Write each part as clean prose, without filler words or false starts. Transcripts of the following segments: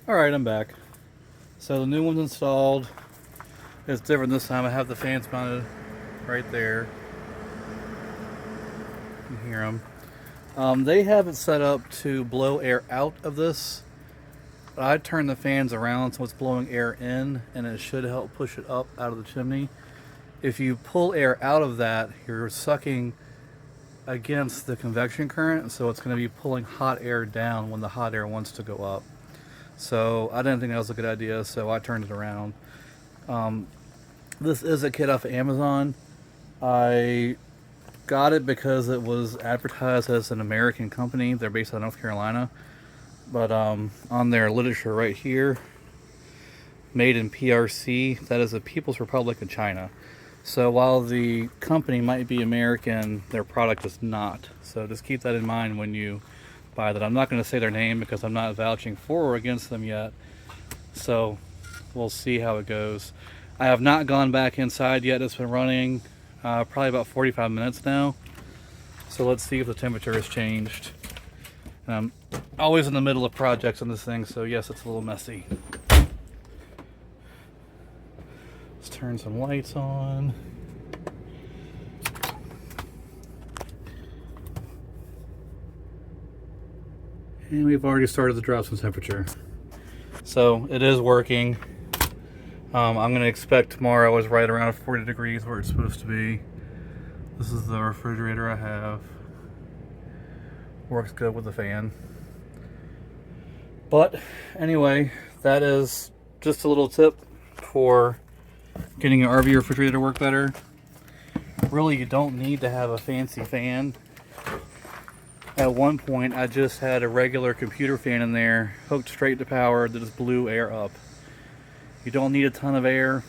Alright, I'm back. So the new one's installed. It's different this time. I have the fans mounted right there. You can hear them. They have it set up to blow air out of this. I turned the fans around so it's blowing air in, and it should help push it up out of the chimney. If you pull air out of that, you're sucking against the convection current, so it's going to be pulling hot air down when the hot air wants to go up. So I didn't think that was a good idea, so I turned it around. This is a kit off of Amazon. I got it because it was advertised as an American company. They're based out of North Carolina. But on their literature right here, made in PRC, that is the People's Republic of China. So while the company might be American, their product is not. So just keep that in mind when you buy that. I'm not going to say their name because I'm not vouching for or against them yet. So we'll see how it goes. I have not gone back inside yet. It's been running probably about 45 minutes now. So let's see if the temperature has changed. I'm always in the middle of projects on this thing, so yes, it's a little messy. Let's turn some lights on. And we've already started to drop some temperature. So it is working. I'm going to expect tomorrow is right around 40 degrees where it's supposed to be. This is the refrigerator I have. Works good with the fan. But anyway, that is just a little tip for getting an RV refrigerator to work better. Really, you don't need to have a fancy fan. At one point, I just had a regular computer fan in there, hooked straight to power, that just blew air up. You don't need a ton of air.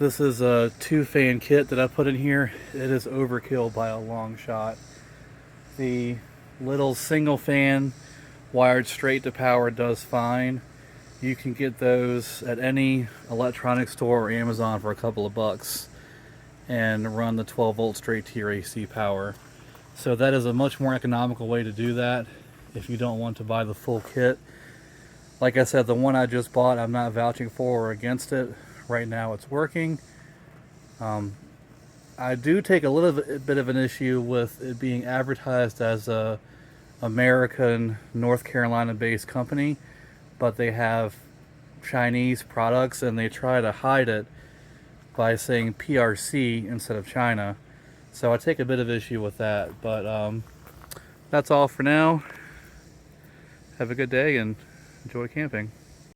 This is a 2-fan kit that I put in here. It is overkill by a long shot. The little single fan wired straight to power does fine. You can get those at any electronics store or Amazon for a couple of bucks and run the 12 volt straight to your AC power. So that is a much more economical way to do that if you don't want to buy the full kit. Like I said, the one I just bought, I'm not vouching for or against it. Right now it's working. I do take a little bit of an issue with it being advertised as a American, North Carolina based company, but they have Chinese products and they try to hide it by saying PRC instead of China. So I take a bit of issue with that, but that's all for now. Have a good day and enjoy camping.